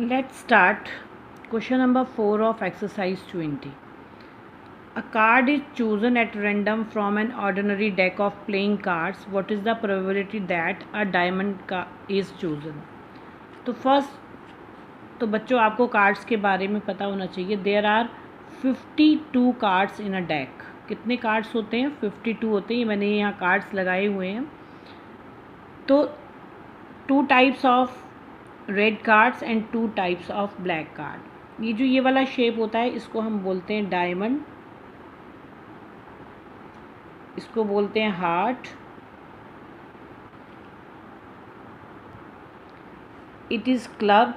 Let's start. Question number 4 of exercise 20. A card is chosen at random from an ordinary deck of playing cards. What is the probability that a diamond is chosen? तो first तो बच्चों आपको cards के बारे में पता होना चाहिए. There are 52 cards in a deck. कितने कार्ड्स होते हैं? 52 होते हैं. मैंने यहाँ कार्ड्स लगाए हुए हैं. तो 2 types of red cards and 2 types of black card. ये जो ये वाला शेप होता है इसको हम बोलते हैं डायमंड, इसको बोलते हैं heart, it is club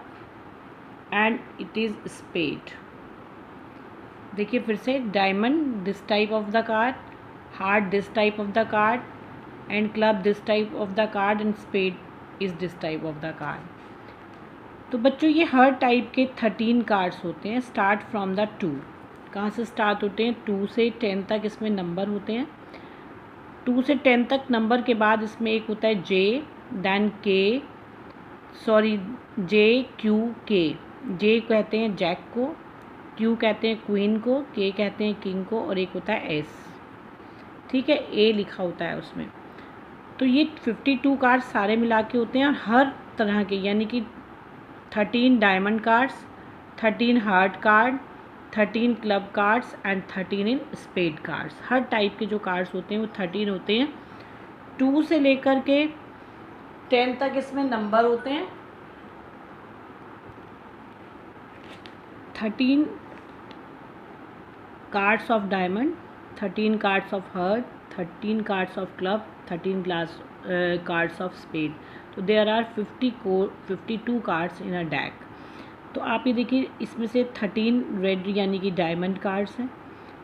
and it is spade. देखिए फिर से, diamond this type of the card, heart this type of the card, and club this type of the card, and spade is this type of the card. तो बच्चों ये हर type के 13 cards होते हैं. Start from the 2. कहाँ से start होते हैं? 2 से 10 तक इसमें नंबर होते हैं. 2 से 10 तक नंबर के बाद इसमें एक होता है जे, देन के, सॉरी जे क्यू के. जे कहते हैं जैक को, क्यू कहते हैं क्वीन को, के कहते हैं किंग को, और एक होता है एस. ठीक है, ए लिखा होता है उसमें. तो ये 52 कार्ड सारे मिला के होते हैं. और हर तरह के, यानी कि 13 diamond cards, 13 heart card, 13 club cards and 13 in spade cards. हर टाइप के जो कार्ड्स होते हैं वो 13 होते हैं. 2 से लेकर के 10 तक इसमें नंबर होते हैं. 13 cards of diamond, 13 cards of heart, 13 cards of club, 13 cards of spade. तो there are 52 cards in a deck. तो आप ये देखिए, इसमें से 13 रेड यानी कि डायमंड कार्ड्स हैं,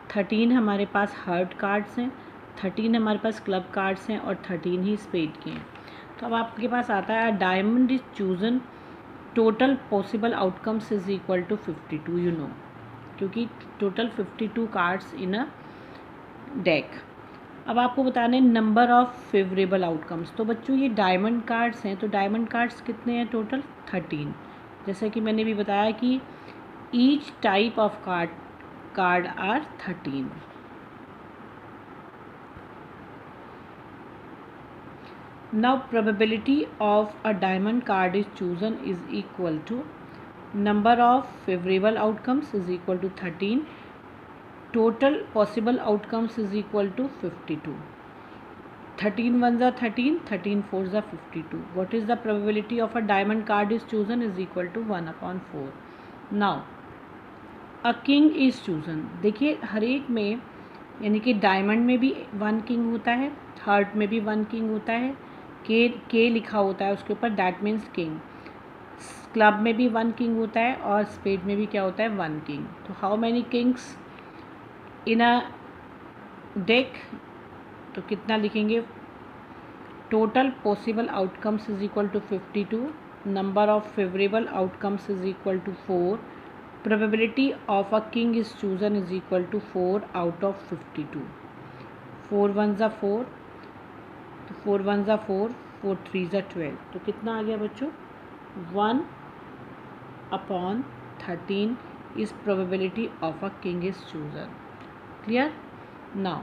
13 हमारे पास हार्ट कार्ड्स हैं, 13 हमारे पास क्लब कार्ड्स हैं, और 13 ही स्पेड के हैं. तो अब आपके पास आता है diamond is chosen, total possible outcomes is equal to 52. You know, क्योंकि total 52 cards in a deck. अब आपको बताना है नंबर ऑफ फेवरेबल आउटकम्स. तो बच्चों ये डायमंड कार्ड्स हैं, तो डायमंड कार्ड्स कितने हैं? टोटल 13. जैसे कि मैंने भी बताया कि each type of card are 13. Now probability of a diamond card is chosen is equal to number of favourable outcomes is equal to 13. Total possible outcomes is equal to 52. 13 ones are 13, 13 fours are 52. What is the probability of a diamond card is chosen is equal to 1/4. Now, a king is chosen. देखिए हर एक में, यानी कि diamond में भी 1 king होता है, heart में भी 1 किंग होता है, के लिखा होता है उसके ऊपर, दैट मीन्स किंग. क्लब में भी 1 किंग होता है, और स्पेड में भी क्या होता है? 1 किंग. तो how many kings in a deck? तो कितना लिखेंगे? Total possible outcomes is equal to 52. Number of favourable outcomes is equal to 4. Probability of a king is chosen is equal to 4 out of 52. 4 1s are 4, तो 4 1s are 4, 4 3s are 12. तो कितना आ गया बच्चों? 1/13 is probability of a king is chosen. Clear? Now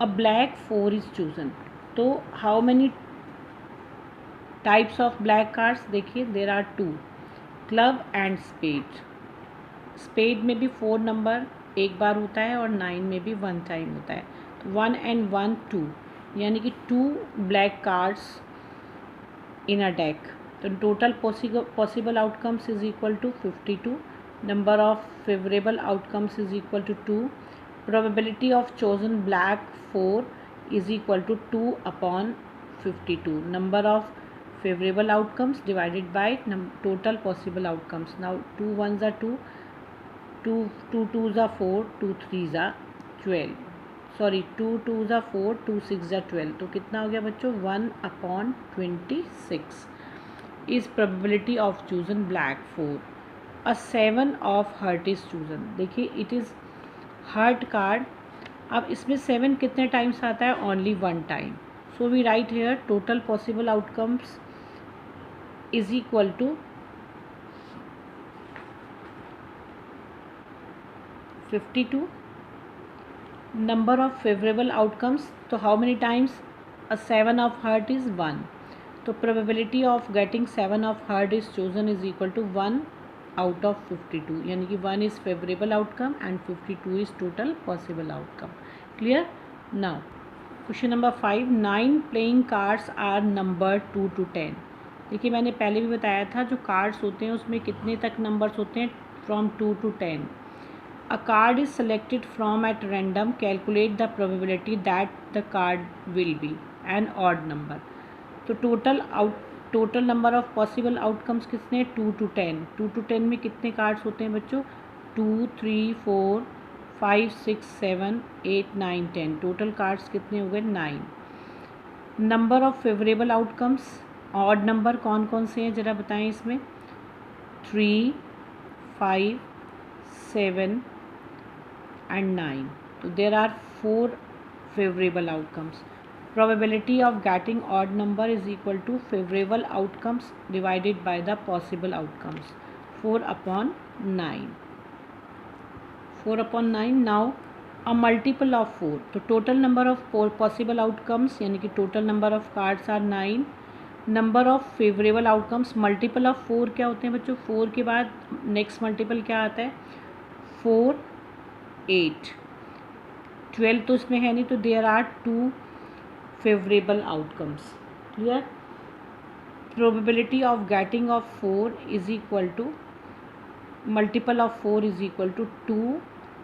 a black 4 is chosen. तो how many types of black cards? देखिए there are 2, club and spade. spade में भी 4 नंबर एक बार होता है, और 9 में भी 1 टाइम होता है. तो 1 and 1 2, यानी कि 2 black cards in a deck. तो total possible outcomes is equal to 52. Number of favorable outcomes is equal to 2. Probability of chosen black 4 is equal to 2/52. Number of favorable outcomes divided by total possible outcomes. Now 2 1s are 2, 2 2s are 4, 2 3s are 12. Sorry 2 2s are 4, 2 6s are 12. तो कितना हो गया बच्चों? 1/26 is probability of chosen black 4. A 7 of heart is chosen. देखिए it is heart card. अब इसमें 7 कितने times आता है? Only 1 time. So we write here total possible outcomes is equal to 52. Number of favorable outcomes, तो how many times a 7 of heart is 1. तो probability of getting 7 of heart is chosen is equal to 1 out of 52, यानी कि 1 is favorable outcome and 52 is total possible outcome. Clear? Now question number 5. 9 playing cards are number 2 to 10. देखिए मैंने पहले भी बताया था जो कार्ड्स होते हैं उसमें कितने तक नंबर्स होते हैं, from 2 to 10. A card is selected from at random, calculate the probability that the card will be an odd number. तो total number of possible outcomes कितने, 2 to 10. 2 to 10 में कितने कार्ड्स होते हैं बच्चों, 2 3 4 5 6 7 8 9 10. टोटल कार्ड्स कितने हो गए, 9. Number of favourable outcomes, odd number कौन कौन से हैं ज़रा बताएं इसमें, 3 5 7 and 9. So there are 4 favorable outcomes. Probability of getting odd number is equal to favorable outcomes divided by the possible outcomes, 4 upon 9. 4 upon 9. Now a multiple of 4. तो total number of possible outcomes यानी कि total number of cards are 9. Number of favourable outcomes, multiple of 4 क्या होते हैं बच्चों, 4 के बाद next multiple क्या आता है, 4 8 12 तो इसमें है नहीं, तो there are 2 favourable outcomes. Clear? Probability of getting of 4 is equal to multiple of 4 is equal to 2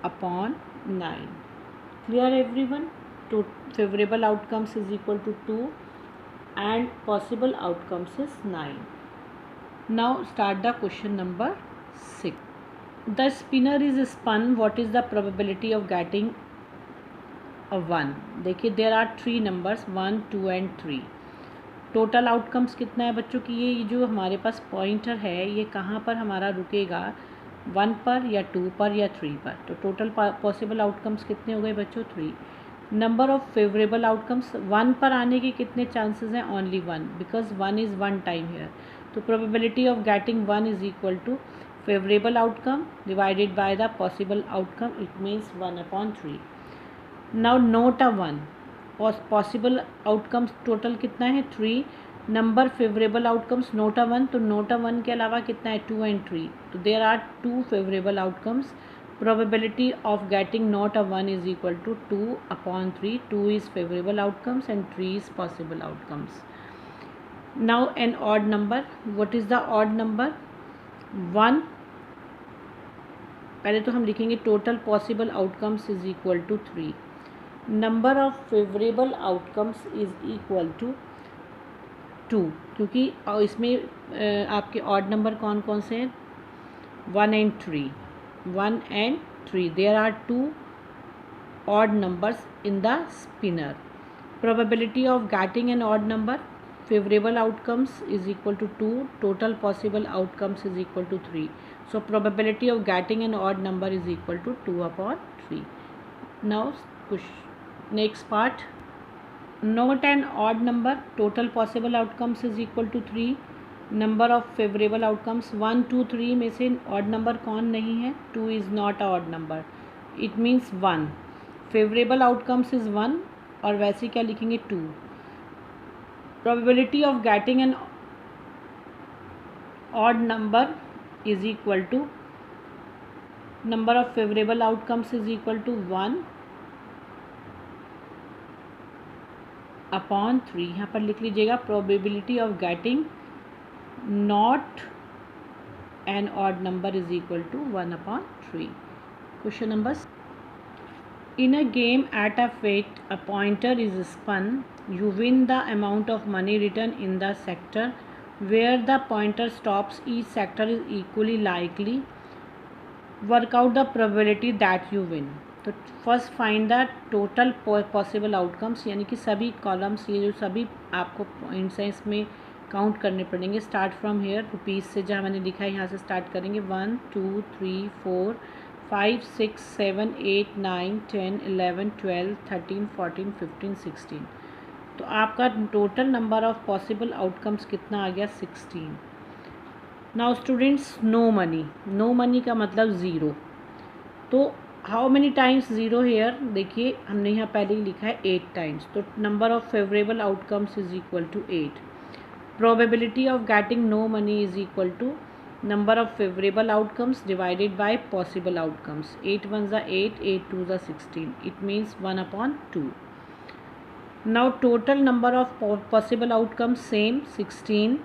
upon 9. Clear everyone? तो favourable outcomes is equal to 2 and possible outcomes is 9. Now start the question number 6. The spinner is spun. What is the probability of getting a 1? देखिए there are 3 numbers 1 2 and 3. Total outcomes कितना है बच्चों की, ये जो हमारे पास pointer है ये कहाँ पर हमारा रुकेगा, 1 पर या 2 पर या 3 पर. तो टोटल पॉसिबल आउटकम्स कितने हो गए बच्चों, 3. नंबर ऑफ फेवरेबल आउटकम्स, 1 पर आने के कितने चांसेस हैं, only 1, because 1 is 1 time here. तो probability of getting 1 is equal to favourable outcome divided by the possible outcome, it means 1 upon 3. Now not a 1. Possible outcomes total कितना है, 3. Number favourable outcomes not a 1, तो note a 1 के अलावा कितना है, 2 and 3. तो there are 2 favourable outcomes. Probability of getting not a 1 is equal to 2 upon 3. 2 is favorable outcomes and 3 is possible outcomes. Now an odd number. What is the odd number? 1. पहले तो हम लिखेंगे total possible outcomes is equal to 3. Number of favorable outcomes is equal to 2, क्योंकि इसमें आपके odd number कौन कौन से हैं, 1 and 3. 1 and 3. There are 2 odd numbers in the spinner. Probability of getting an odd number, favorable outcomes is equal to 2, total possible outcomes is equal to 3. So probability of getting an odd number is equal to 2 upon 3. Now next part. Note an odd number, total possible outcomes is equal to 3. Number of favourable outcomes, 1 2 3 में से odd number कौन नहीं है, 2 is not a odd number, it means 1. Favourable outcomes is 1 और वैसे क्या लिखेंगे, 2. Probability of getting an odd number is equal to number of favourable outcomes is equal to 1 upon 3. यहाँ पर लिख लीजिएगा probability of getting not an odd number is equal to 1 upon 3. Question number. In a game at a fete, a pointer is spun. You win the amount of money written in the sector where the pointer stops. Each sector is equally likely. Work out the probability that you win. तो first find the total possible outcomes, यानी कि सभी columns, ये जो सभी आपको points हैं इसमें काउंट करने पड़ेंगे. स्टार्ट फ्रॉम हेयर, रुपीज़ से जहाँ मैंने लिखा है यहाँ से स्टार्ट करेंगे. 1 2 3 4 5 6 7 8 9 10 11 12 13 14 15 16. तो आपका total number of possible outcomes कितना आ गया, 16. Now students, no money. No money का मतलब ज़ीरो. तो how many times zero here, देखिए हमने यहाँ पहले ही लिखा है 8 टाइम्स, तो number of favourable outcomes is equal to 8. Probability of getting no money is equal to number of favorable outcomes divided by possible outcomes. 8 ones are 8, 8 twos are 16. It means 1 upon 2. Now total number of possible outcomes same 16.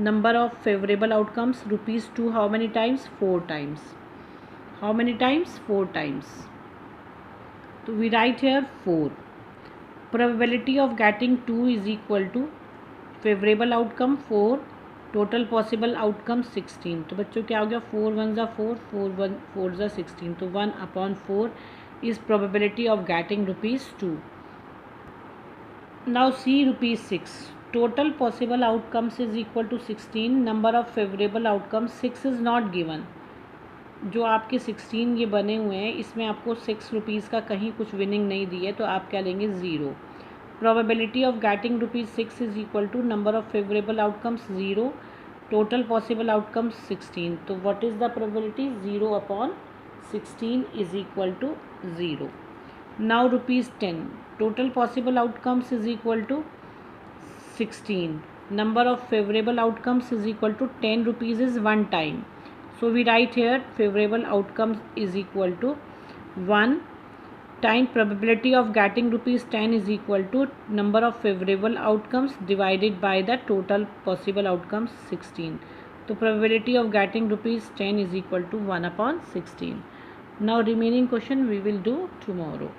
Number of favorable outcomes rupees 2 how many times? 4 times. How many times? 4 times. So we write here 4. Probability of getting 2 is equal to favourable outcome 4, total possible outcome 16. तो बच्चों क्या हो गया? 4 one ज़ा 4, 4 ज़ा 16. तो 1 upon 4 is probability of getting ₹2. Now see ₹6. Total possible outcomes is equal to 16. Number of favourable outcomes 6 is not given. जो आपके 16 ये बने हुए हैं इसमें आपको ₹6 का कहीं कुछ विनिंग नहीं दी है, तो आप क्या लेंगे? 0. Probability of getting ₹6 is equal to number of favorable outcomes 0, total possible outcomes 16. तो what is the probability? 0 upon 16 is equal to 0. Now ₹10. Total possible outcomes is equal to 16. Number of favorable outcomes is equal to 10 rupees is one time. So we write here favorable outcomes is equal to 1 time probability of getting ₹10 is equal to number of favorable outcomes divided by the total possible outcomes 16. So probability of getting ₹10 is equal to 1 upon 16. Now remaining question we will do tomorrow.